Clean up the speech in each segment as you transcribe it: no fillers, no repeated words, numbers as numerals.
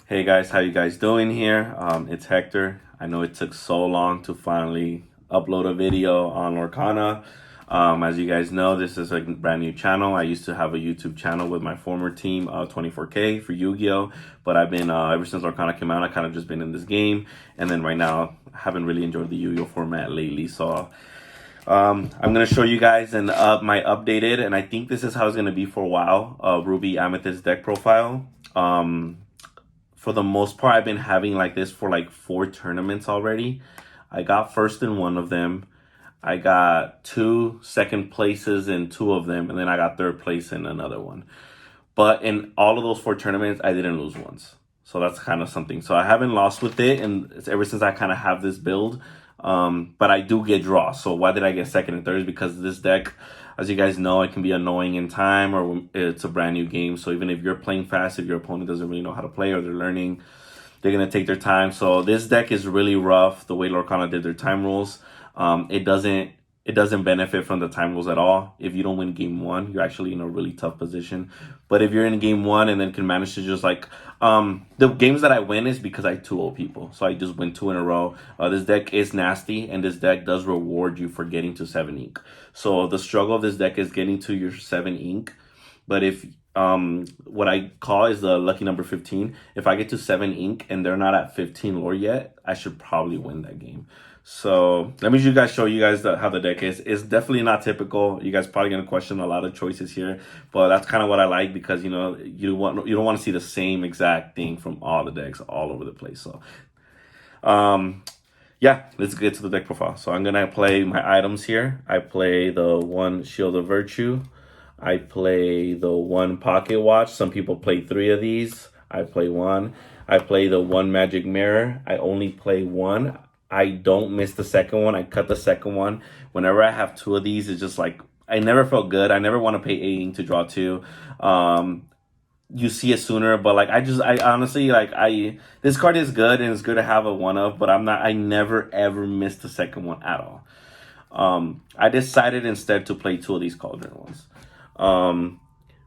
Hey guys, how you guys doing here? It's Hector. I know it took so long to finally upload a video on Lorcana. As you guys know, this is a brand new channel. I used to have a YouTube channel with my former team, 24K for Yu-Gi-Oh! But I've been, ever since Lorcana came out, I kind of just been in this game. And then right now, I haven't really enjoyed the Yu-Gi-Oh! Format lately. So I'm going to show you guys my updated, and I think this is how it's going to be for a while, Ruby Amethyst deck profile. For the most part, I've been having like this for like 4 tournaments already. I got first in one of them. I got 2 second places in 2 of them, and then I got 3rd place in another one. But in all of those 4 tournaments, I didn't lose once. So that's kind of something. So I haven't lost with it, and it's ever since I kind of have this build. But I do get draws. So why did I get second and third? Because this deck, as you guys know, it can be annoying in time, or it's a brand new game. So even if you're playing fast, if your opponent doesn't really know how to play or they're learning, they're going to take their time. So this deck is really rough, the way Lorcana did their time rules. It doesn't benefit from the time rules at all. If you don't win game 1, you're actually in a really tough position. But if you're in game 1 and then can manage to just like, the games that I win is because I 2-0 people. So I just win 2 in a row. This deck is nasty, and this deck does reward you for getting to 7 ink. So the struggle of this deck is getting to your 7 ink. But if what I call is the lucky number 15. If I get to 7 ink and they're not at 15 lore yet, I should probably win that game. So let me show you guys how the deck is. It's definitely not typical. You guys probably gonna question a lot of choices here, but that's kind of what I like, because you know you don't want to see the same exact thing from all the decks all over the place. So yeah, let's get to the deck profile. So I'm gonna play my items here. I play the 1 Shield of Virtue. I play the 1 Pocket Watch. Some people play 3 of these. I play 1. I play the 1 Magic Mirror. I only play 1. I don't miss the second one. I cut the second one. Whenever I have 2 of these, it's just like, I never felt good. I never want to pay 8 ink to draw 2. You see it sooner, but like, I honestly, like, this card is good, and it's good to have a 1 of, but I never ever missed the second one at all. I decided instead to play 2 of these Cauldron ones.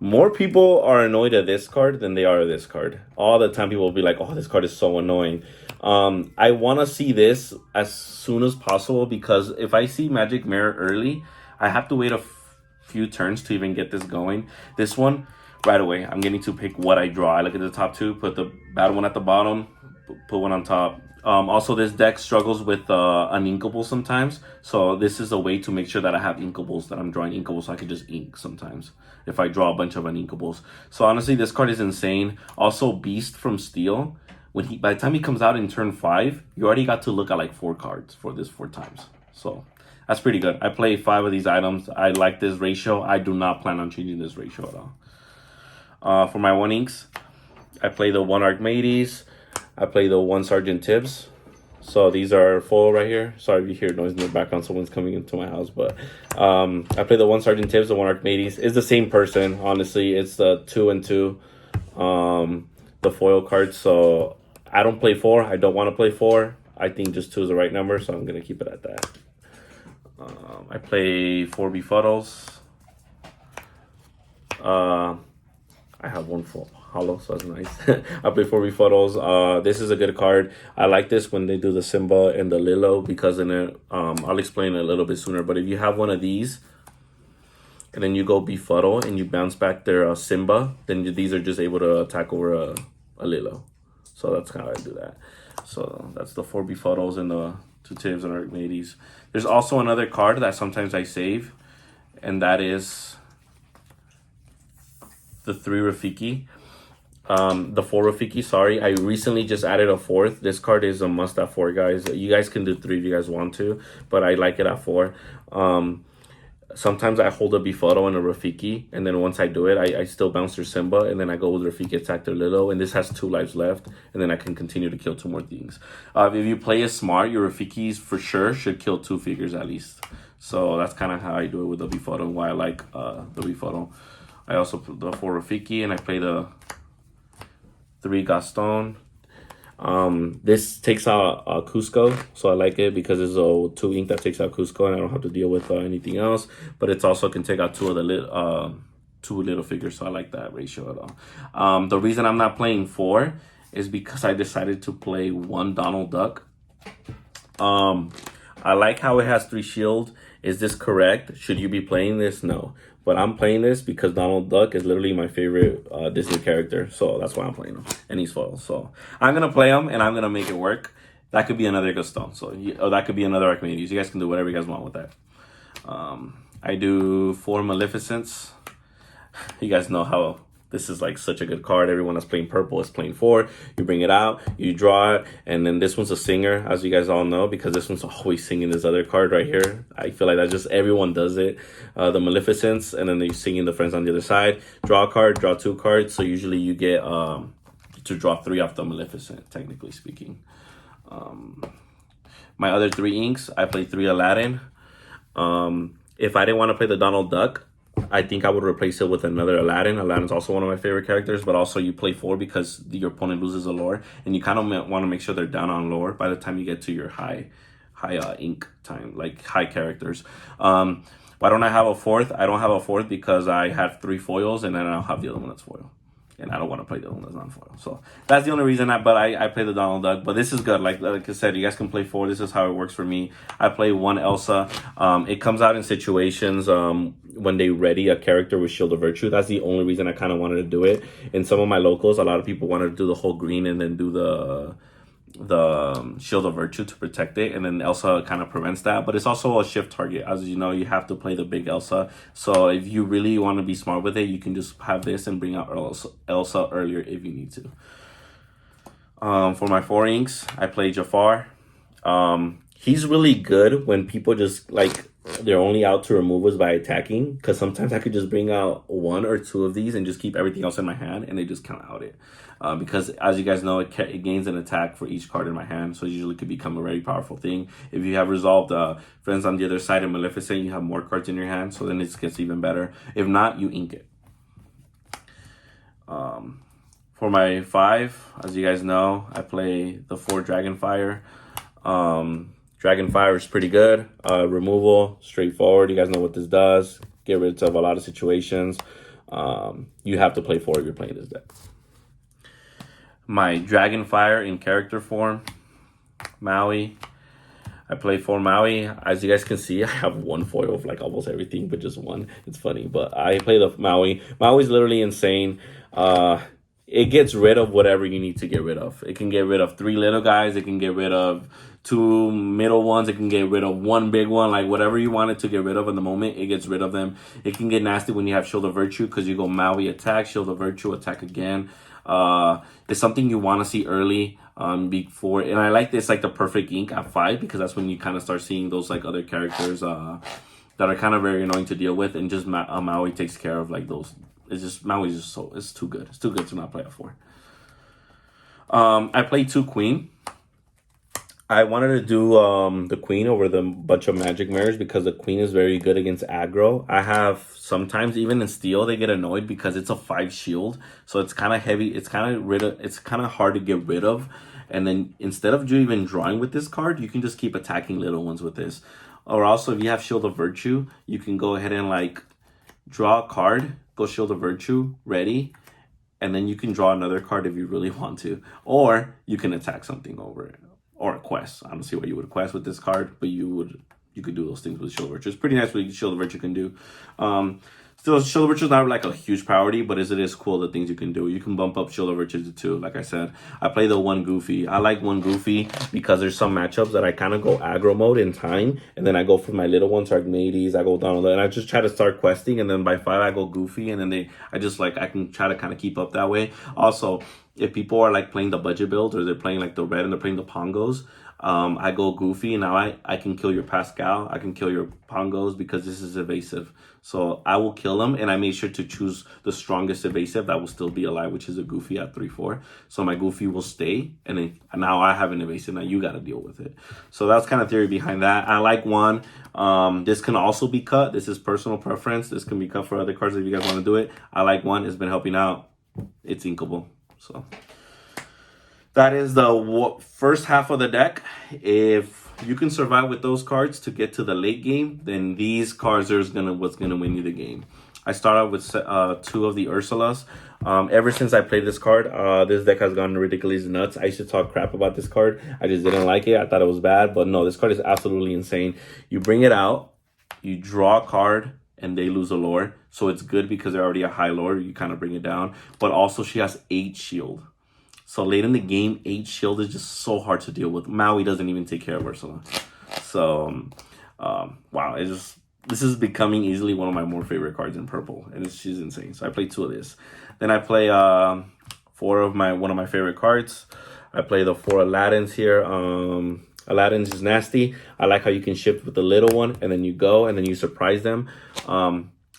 More people are annoyed at this card than they are at this card. All the time people will be like, oh, this card is so annoying. I want to see this as soon as possible, because if I see Magic Mirror early, I have to wait a few turns to even get this going. This one, right away, I'm getting to pick what I draw. I look at the top 2, put the bad one at the bottom, put one on top. Also, this deck struggles with uninkables sometimes. So this is a way to make sure that I have inkables, that I'm drawing inkables, so I can just ink sometimes if I draw a bunch of uninkables. So honestly, this card is insane. Also, Beast from Steel. By the time he comes out in turn 5, you already got to look at like 4 cards for this 4 times. So that's pretty good. I play 5 of these items. I like this ratio. I do not plan on changing this ratio at all. For my 1 inks, I play the 1 Archimedes. I play the 1 Sergeant Tibbs. So these are full right here. Sorry if you hear noise in the background. Someone's coming into my house. But I play the 1 Sergeant Tibbs, the 1 Archimedes. It's the same person, honestly. It's the 2 and 2, the foil cards. So I don't play 4. I don't want to play 4. I think just 2 is the right number, so I'm going to keep it at that. I play 4 Befuddles. I have 1 full hollow, so that's nice. I play 4 Befuddles. This is a good card. I like this when they do the Simba and the Lilo, because in it, I'll explain it a little bit sooner. But if you have one of these, and then you go Befuddle and you bounce back their Simba, then these are just able to attack over a Lilo. So that's how I do that. So that's the 4 Befuddles and the 2 Tibbs and Archimedes. There's also another card that sometimes I save, and that is the 3 Rafiki. The 4 Rafiki, sorry. I recently just added a 4th. This card is a must at 4, guys. You guys can do 3 if you guys want to, but I like it at 4. Sometimes I hold a Befuddle and a Rafiki, and then once I do it, I still bounce their Simba, and then I go with Rafiki, attack their Lilo, and this has 2 lives left, and then I can continue to kill 2 more things. If you play it smart, your Rafikis for sure should kill 2 figures at least. So that's kind of how I do it with the Befuddle, and why I like the Befuddle. I also put the 4 Rafiki, and I play the 3 Gaston. This takes out Cusco, so I like it because it's a 2 ink that takes out Cusco, and I don't have to deal with anything else. But it also can take out 2 of the 2 little figures, so I like that ratio at all. The reason I'm not playing 4 is because I decided to play one Donald Duck. I like how it has 3 shield. Is this correct? Should you be playing this? No. But I'm playing this because Donald Duck is literally my favorite Disney character. So that's why I'm playing him. And he's foil. So I'm going to play him and I'm going to make it work. That could be another good stone. So that could be another Archimedes. You guys can do whatever you guys want with that. I do 4 Maleficents. You guys know how this is like such a good card. Everyone that's playing purple is playing 4. You bring it out, you draw it, and then this one's a singer, as you guys all know, because this one's always singing this other card right here. I feel like that just everyone does it. The Maleficents, and then they're singing the friends on the other side. Draw a card, draw 2 cards. So usually you get to draw 3 off the Maleficent, technically speaking. My other 3 inks, I play 3 Aladdin. If I didn't want to play the Donald Duck, I think I would replace it with another Aladdin. Aladdin's also one of my favorite characters, but also you play 4 because your opponent loses a lore, and you kind of want to make sure they're down on lore by the time you get to your high ink time, like high characters. Why don't I have a 4th? I don't have a 4th because I have 3 foils, and then I don't have the other one that's foil. And I don't want to play the other one that's non-foil. So that's the only reason I play the Donald Duck. But this is good. Like I said, you guys can play 4. This is how it works for me. I play 1 Elsa. It comes out in situations when they ready a character with Shield of Virtue. That's the only reason I kind of wanted to do it. In some of my locals, a lot of people wanted to do the whole green and then do the Shield of Virtue to protect it, and then Elsa kind of prevents that. But it's also a shift target. As you know, you have to play the big Elsa. So if you really want to be smart with it, you can just have this and bring out Elsa earlier if you need to. For my 4 inks, I play Jafar. He's really good when people just like they're only out to remove us by attacking, because sometimes I could just bring out 1 or 2 of these and just keep everything else in my hand, and they just count out it. Because as you guys know, it gains an attack for each card in my hand, so it usually could become a very powerful thing. If you have resolved Friends on the Other Side and Maleficent, you have more cards in your hand, so then it gets even better. If not, you ink it. For my 5, as you guys know, I play the 4 Dragonfire. Dragonfire is pretty good. Removal, straightforward. You guys know what this does. Get rid of a lot of situations. You have to play 4 if you're playing this deck. My Dragonfire in character form, Maui. I play 4 Maui. As you guys can see, I have 1 foil of like almost everything, but just 1. It's funny, but I play the Maui. Maui's literally insane. It gets rid of whatever you need to get rid of. It can get rid of 3 little guys. It can get rid of 2 middle ones. It can get rid of 1 big one. Like whatever you want it to get rid of in the moment, it gets rid of them. It can get nasty when you have Shield of Virtue, because you go Maui attack, Shield of Virtue attack again. It's something you want to see early before, and I like this like the perfect ink at 5, because that's when you kind of start seeing those like other characters that are kind of very annoying to deal with, and just Maui takes care of like those. It's just Maui's just it's too good. It's too good to not play at 4. I played 2 Queen. I wanted to do the Queen over the bunch of Magic Mirrors because the Queen is very good against aggro. I have sometimes even in Steel they get annoyed because it's a 5 shield, so it's kind of heavy. It's kind of hard to get rid of. And then instead of you even drawing with this card, you can just keep attacking little ones with this. Or also, if you have Shield of Virtue, you can go ahead and like draw a card, go Shield of Virtue, ready, and then you can draw another card if you really want to, or you can attack something over it. Or a quest. I don't see why you would quest with this card, but you could do those things with Shield of Virtue. It's pretty nice what Shield of Virtue can do. Still, Shield of Virtue is not like a huge priority, but it is cool the things you can do. You can bump up Shield of Virtue to 2, like I said. I play the 1 Goofy. I like 1 Goofy because there's some matchups that I kind of go aggro mode in time, and then I go for my little ones, Archimedes, I go down, and I just try to start questing, and then by 5 I go Goofy, and then I can try to kind of keep up that way. Also, if people are like playing the budget build, or they're playing like the red and they're playing the Pongos, I go Goofy, and now I can kill your Pascal, I can kill your Pongos because this is evasive. So I will kill them, and I made sure to choose the strongest evasive that will still be alive, which is a Goofy at 3/4. So my Goofy will stay, and then now I have an evasive. Now you got to deal with it. So that's kind of theory behind that. I like 1. This can also be cut. This is personal preference. This can be cut for other cards if you guys want to do it. I like 1. It's been helping out. It's inkable. So that is the first half of the deck. If you can survive with those cards to get to the late game, then these cards are what's gonna win you the game. I started with 2 of the Ursulas. Ever since I played this card, this deck has gone ridiculously nuts. I used to talk crap about this card. I just didn't like it. I thought it was bad. But no, this card is absolutely insane. You bring it out, you draw a card, and they lose a lore. So it's good because they're already a high lore. You kind of bring it down. But also she has 8 shield. So late in the game, 8 shield is just so hard to deal with. Maui doesn't even take care of Ursula. So, wow, this is becoming easily one of my more favorite cards in purple, and she's insane. So I play 2 of this. Then I play 4 of one of my favorite cards. I play the 4 Aladdins here. Aladdin's is nasty. I like how you can shift with the little one, and then you go, and then you surprise them.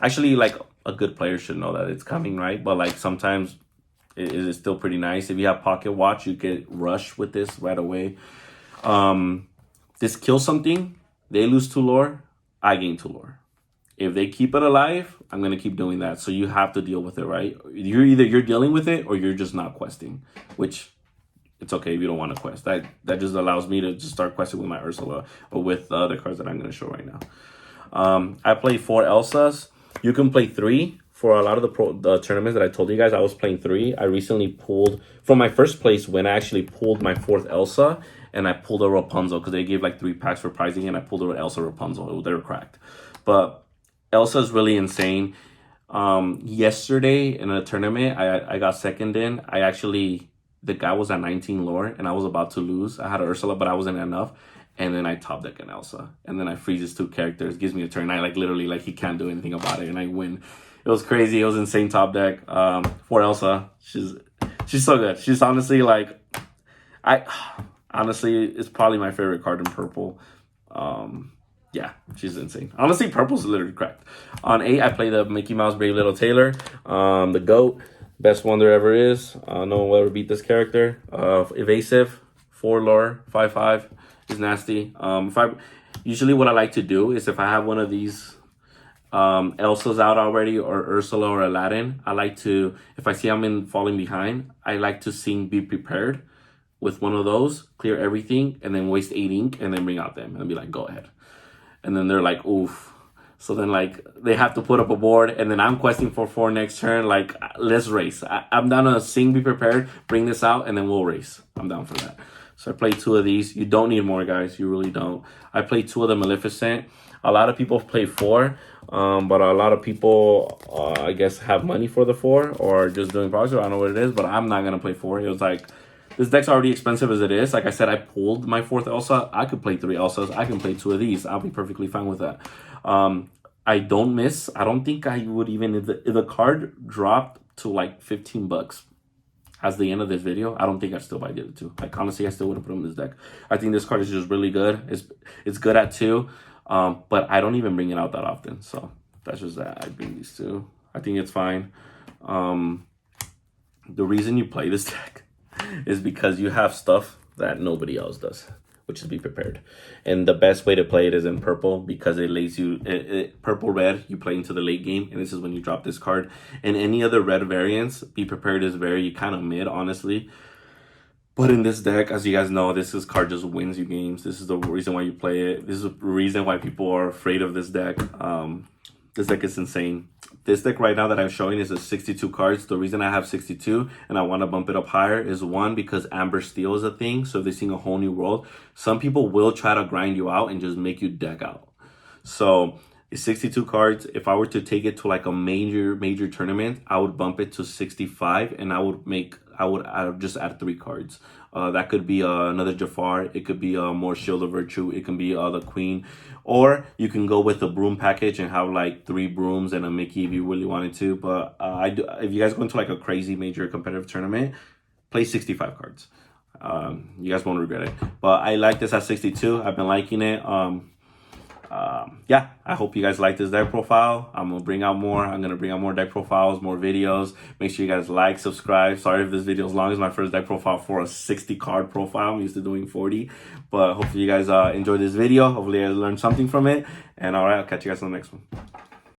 Actually, like, a good player should know that it's coming, right? But like sometimes it is still pretty nice. If you have pocket watch, you get rushed with this right away. This kills something, they lose 2 lore, I gain 2 lore. If they keep it alive, I'm going to keep doing that. So you have to deal with it, right? You're dealing with it or you're just not questing, which it's okay if you don't want to quest. That just allows me to just start questing with my Ursula or with the other cards that I'm going to show right now. I play 4 Elsas. You can play 3. For a lot of the tournaments that I told you guys, I was playing 3. I recently pulled, from my first place win, I actually pulled my 4th Elsa, and I pulled a Rapunzel, because they gave like 3 packs for prizing, and I pulled an Elsa Rapunzel. They were cracked. But Elsa is really insane. Yesterday in a tournament, I got second in. The guy was at 19 lore, and I was about to lose. I had an Ursula, but I wasn't enough. And then I top deck an Elsa. And then I freeze his 2 characters, gives me a turn. I literally, he can't do anything about it, and I win. It was crazy. It was insane top deck. For Elsa, she's so good. She's honestly it's probably my favorite card in purple. Yeah, she's insane. Honestly, purple's literally cracked. On 8, I play the Mickey Mouse Brave Little Tailor, the GOAT, best one there ever is. No one will ever beat this character. Evasive, 4 lore, 5/5 is nasty. Usually what I like to do is if I have one of these Elsa's out already, or Ursula or Aladdin, I like to, if I see I'm falling behind, I like to sing Be Prepared with one of those, clear everything, and then waste 8 ink, and then bring out them, and be like, go ahead. And then they're like, oof. So then, they have to put up a board, and then I'm questing for 4 next turn, let's race. I'm down to sing Be Prepared, bring this out, and then we'll race. I'm down for that. So I played 2 of these. You don't need more, guys. You really don't. I played 2 of the Maleficent. A lot of people play 4, but a lot of people, I guess, have money for the 4 or just doing projects. I don't know what it is, but I'm not going to play 4. It was this deck's already expensive as it is. Like I said, I pulled my 4th Elsa. I could play 3 Elsas. I can play 2 of these. I'll be perfectly fine with that. I don't miss. I don't think I would even, if the card dropped to $15 as the end of this video, I don't think I'd still buy the other 2. Honestly, I still wouldn't put them in this deck. I think this card is just really good. It's good at 2. But I don't even bring it out that often. So that's just that. I bring these 2. I think it's fine. The reason you play this deck is because you have stuff that nobody else does, which is Be Prepared. And the best way to play it is in purple, because it lays you, purple red, you play into the late game, and this is when you drop this card. And any other red variants, Be Prepared is very kind of mid, honestly. But in this deck, as you guys know, this card just wins you games. This is the reason why you play it. This is the reason why people are afraid of this deck. This deck is insane. This deck right now that I'm showing is 62 cards. The reason I have 62 and I want to bump it up higher is, 1, because Amber Steel is a thing. So if they're seeing a whole new world, some people will try to grind you out and just make you deck out. So it's 62 cards. If I were to take it to a major tournament, I would bump it to 65, and I would just add 3 cards. That could be another Jafar. It could be more Shield of Virtue. It can be the Queen. Or you can go with the broom package and have 3 brooms and a Mickey if you really wanted to. But if you guys go into a crazy major competitive tournament, play 65 cards. You guys won't regret it. But I like this at 62. I've been liking it. Yeah, I hope you guys like this deck profile. I'm gonna bring out more. I'm gonna bring out more deck profiles, more videos. Make sure you guys like, subscribe. Sorry if this video is long. It's my first deck profile for a 60 card profile. I'm used to doing 40, but hopefully you guys enjoyed this video. Hopefully you guys learned something from it. And all right, I'll catch you guys on the next one.